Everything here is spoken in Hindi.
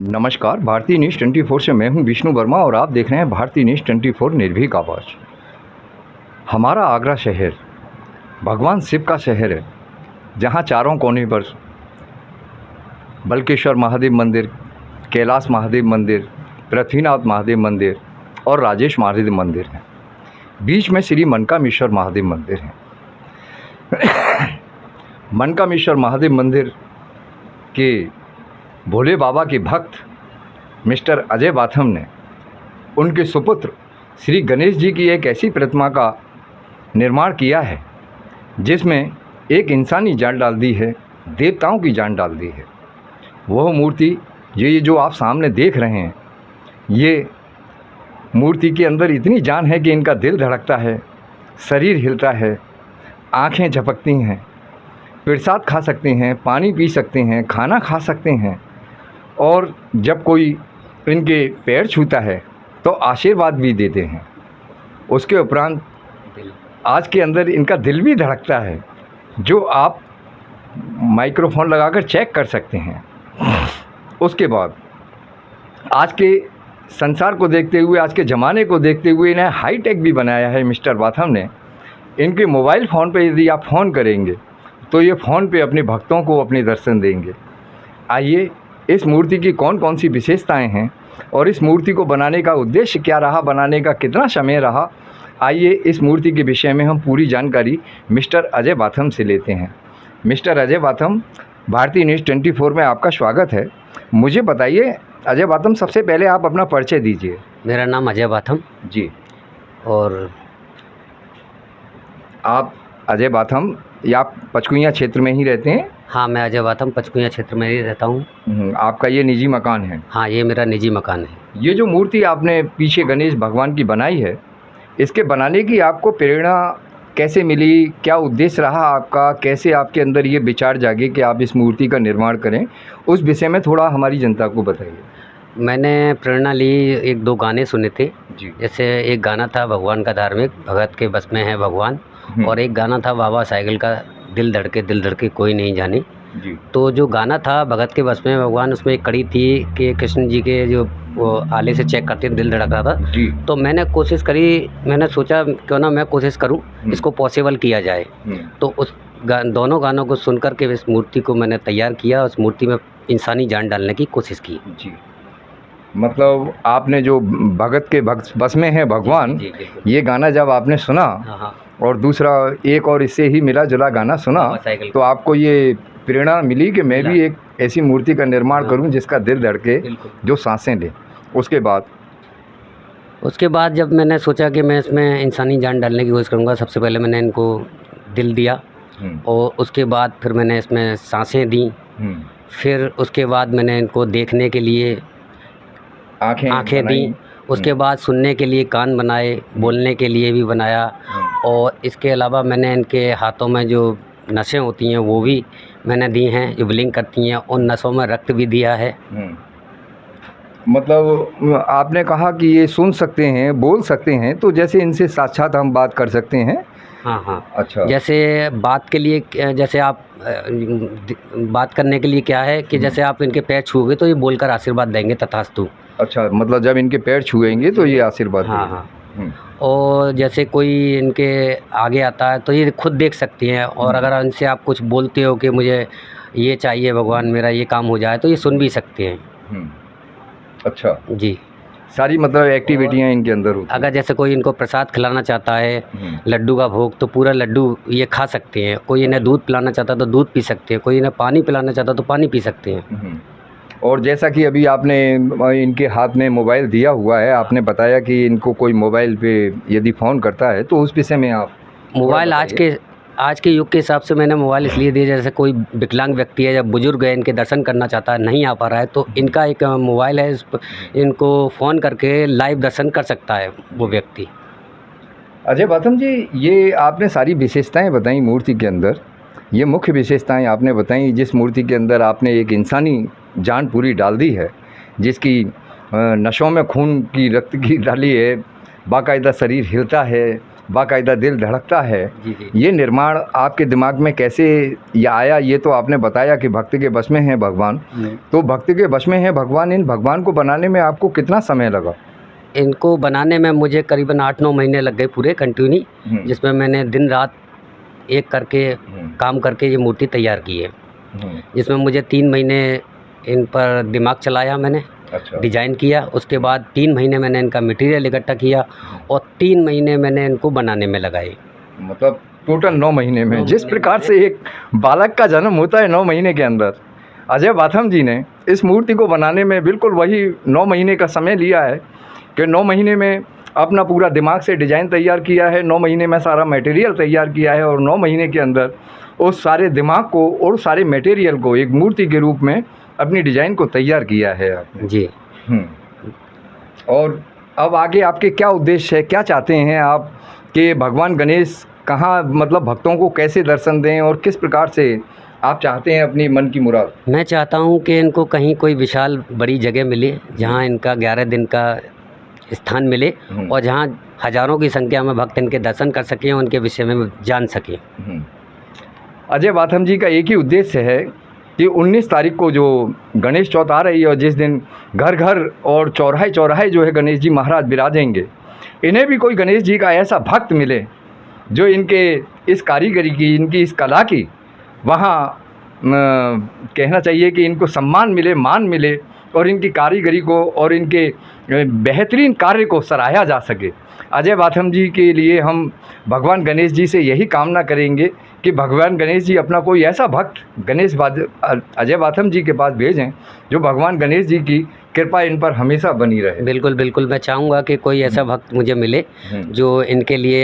नमस्कार, भारतीय न्यूज़ 24 से मैं हूं विष्णु वर्मा और आप देख रहे हैं भारतीय न्यूज़ 24 निर्भीक आवाज़। हमारा आगरा शहर भगवान शिव का शहर है, जहां चारों कोने पर बल्केश्वर महादेव मंदिर, कैलाश महादेव मंदिर, पृथ्वीनाथ महादेव मंदिर और राजेश महादेव मंदिर हैं। बीच में श्री मनकामेश्वर महादेव मंदिर है। मनकामेश्वर महादेव मंदिर के भोले बाबा के भक्त मिस्टर अजय बाथम ने उनके सुपुत्र श्री गणेश जी की एक ऐसी प्रतिमा का निर्माण किया है जिसमें एक इंसानी जान डाल दी है, देवताओं की जान डाल दी है। वह मूर्ति ये जो आप सामने देख रहे हैं, ये मूर्ति के अंदर इतनी जान है कि इनका दिल धड़कता है, शरीर हिलता है, आँखें झपकती हैं, प्रसाद खा सकते हैं, पानी पी सकते हैं, खाना खा सकते हैं और जब कोई इनके पैर छूता है तो आशीर्वाद भी देते हैं। उसके उपरांत आज के अंदर इनका दिल भी धड़कता है, जो आप माइक्रोफोन लगाकर चेक कर सकते हैं। उसके बाद आज के संसार को देखते हुए, आज के ज़माने को देखते हुए इन्हें हाईटेक भी बनाया है मिस्टर बाथम ने। इनके मोबाइल फ़ोन पे यदि आप फ़ोन करेंगे तो ये फ़ोन पे अपने भक्तों को अपने दर्शन देंगे। आइए, इस मूर्ति की कौन कौन सी विशेषताएं हैं और इस मूर्ति को बनाने का उद्देश्य क्या रहा, बनाने का कितना समय रहा, आइए इस मूर्ति के विषय में हम पूरी जानकारी मिस्टर अजय बाथम से लेते हैं। मिस्टर अजय बाथम, भारतीय न्यूज़ 24 में आपका स्वागत है। मुझे बताइए अजय बाथम, सबसे पहले आप अपना परिचय दीजिए। मेरा नाम अजय बाथम जी। और आप अजय बाथम, या आप पचकुइयाँ क्षेत्र में ही रहते हैं? हाँ, मैं अजय बाथम पचकुइयाँ क्षेत्र में ही रहता हूँ। आपका ये निजी मकान है? हाँ, ये मेरा निजी मकान है। ये जो मूर्ति आपने पीछे गणेश भगवान की बनाई है, इसके बनाने की आपको प्रेरणा कैसे मिली? क्या उद्देश्य रहा आपका? कैसे आपके अंदर ये विचार जागे कि आप इस मूर्ति का निर्माण करें? उस विषय में थोड़ा हमारी जनता को बताइए। मैंने प्रेरणा ली, एक दो गाने सुने थे जी। जैसे एक गाना था भगवान का धार्मिक, भगत के बस में है भगवान, और एक गाना था बाबा साइकिल का, दिल धड़के कोई नहीं जाने। जी। तो जो गाना था भगत के बस में भगवान, उसमें एक कड़ी थी कि कृष्ण जी के जो वो आले से चेक करते दिल धड़क रहा था। जी। तो मैंने कोशिश करी, मैंने सोचा क्यों ना मैं कोशिश करूं, इसको पॉसिबल किया जाए। तो उस दोनों गानों को सुनकर के इस मूर्ति को मैंने तैयार किया, उस मूर्ति में इंसानी जान डालने की कोशिश की। जी। मतलब आपने जो भगत के बस में है भगवान, जी, ये गाना जब आपने सुना, हाँ, और दूसरा एक और इससे ही मिला जुला गाना सुना, तो आपको ये प्रेरणा मिली कि मैं भी एक ऐसी मूर्ति का निर्माण करूं जिसका दिल धड़के, जो सांसें ले। उसके बाद जब मैंने सोचा कि मैं इसमें इंसानी जान डालने की कोशिश करूँगा, सबसे पहले मैंने इनको दिल दिया और उसके बाद फिर मैंने इसमें सांसें दी। फिर उसके बाद मैंने इनको देखने के लिए आँखें दी। उसके बाद सुनने के लिए कान बनाए, बोलने के लिए भी बनाया, और इसके अलावा मैंने इनके हाथों में जो नसें होती हैं वो भी मैंने दी हैं, जो ब्लिंक करती हैं। उन नसों में रक्त भी दिया है। मतलब आपने कहा कि ये सुन सकते हैं, बोल सकते हैं, तो जैसे इनसे साक्षात हम बात कर सकते हैं? हाँ। अच्छा। जैसे बात के लिए, जैसे आप बात करने के लिए क्या है कि जैसे आप इनके पैर छूओगे तो ये बोलकर आशीर्वाद देंगे, तथास्तु। अच्छा, मतलब जब इनके पैर छुएंगे तो ये आशीर्वाद देंगे। हाँ। और जैसे कोई इनके आगे आता है तो ये खुद देख सकती हैं, और अगर इनसे आप कुछ बोलते हो कि मुझे ये चाहिए भगवान, मेरा ये काम हो जाए, तो ये सुन भी सकते हैं। अच्छा जी। सारी मतलब एक्टिविटियाँ इनके अंदर होती हैं। अगर जैसे कोई इनको प्रसाद खिलाना चाहता है, लड्डू का भोग, तो पूरा लड्डू ये खा सकते हैं। कोई इन्हें दूध पिलाना चाहता है तो दूध पी सकते हैं। कोई इन्हें पानी पिलाना चाहता है तो पानी पी सकते हैं। और जैसा कि अभी आपने इनके हाथ में मोबाइल दिया हुआ है, आपने बताया कि इनको कोई मोबाइल पे यदि फ़ोन करता है तो उस विषय में आप मोबाइल आज के युग के हिसाब से मैंने मोबाइल इसलिए दिया, जैसे कोई विकलांग व्यक्ति है या बुजुर्ग है, इनके दर्शन करना चाहता है, नहीं आ पा रहा है, तो इनका एक मोबाइल है, इनको फ़ोन करके लाइव दर्शन कर सकता है वो व्यक्ति। अजय बाथम जी, ये आपने सारी विशेषताएं बताई मूर्ति के अंदर, ये मुख्य विशेषताएं आपने बताई, जिस मूर्ति के अंदर आपने एक इंसानी जान पूरी डाल दी है, जिसकी नसों में खून की, रक्त की डाली है, बाकायदा शरीर हिलता है, बाकायदा दिल धड़कता है। जी जी। ये निर्माण आपके दिमाग में कैसे ये आया? ये तो आपने बताया कि भक्त के वश में है भगवान, तो भक्त के वश में है भगवान, इन भगवान को बनाने में आपको कितना समय लगा? इनको बनाने में मुझे करीबन 8-9 महीने लग गए पूरे कंटिन्यू, जिसमें मैंने दिन रात एक करके काम करके ये मूर्ति तैयार की है, जिसमें मुझे 3 महीने इन पर दिमाग चलाया मैंने, अच्छा। डिजाइन किया, उसके बाद 3 महीने मैंने इनका मटेरियल इकट्ठा किया और 3 महीने मैंने इनको बनाने में लगाए। मतलब टोटल 9 महीने में। जिस प्रकार से एक बालक का जन्म होता है 9 महीने के अंदर, अजय बाथम जी ने इस मूर्ति को बनाने में बिल्कुल वही 9 महीने का समय लिया है कि 9 महीने में अपना पूरा दिमाग से डिज़ाइन तैयार किया है, 9 महीने में सारा मटेरियल तैयार किया है और 9 महीने के अंदर उस सारे दिमाग को और सारे मटेरियल को एक मूर्ति के रूप में अपनी डिज़ाइन को तैयार किया है आपने। जी। और अब आगे आपके क्या उद्देश्य है, क्या चाहते हैं आप कि भगवान गणेश कहाँ, मतलब भक्तों को कैसे दर्शन दें और किस प्रकार से आप चाहते हैं अपनी मन की मुराद? मैं चाहता हूँ कि इनको कहीं कोई विशाल बड़ी जगह मिले जहाँ इनका 11 दिन का स्थान मिले और जहाँ हज़ारों की संख्या में भक्त इनके दर्शन कर सकें, उनके विषय में जान सकें। अजय बाथम जी का एक ही उद्देश्य है कि 19 तारीख को जो गणेश चौथ आ रही है और जिस दिन घर घर और चौराहे चौराहे जो है गणेश जी महाराज विराजेंगे, इन्हें भी कोई गणेश जी का ऐसा भक्त मिले जो इनके इस कारीगरी की, इनकी इस कला की वहाँ कहना चाहिए कि इनको सम्मान मिले, मान मिले और इनकी कारीगरी को और इनके बेहतरीन कार्य को सराहा जा सके। अजय बाथम जी के लिए हम भगवान गणेश जी से यही कामना करेंगे कि भगवान गणेश जी अपना कोई ऐसा भक्त अजय बाथम जी के पास भेजें जो भगवान गणेश जी की कृपा इन पर हमेशा बनी रहे। बिल्कुल बिल्कुल, मैं चाहूँगा कि कोई ऐसा भक्त मुझे मिले जो इनके लिए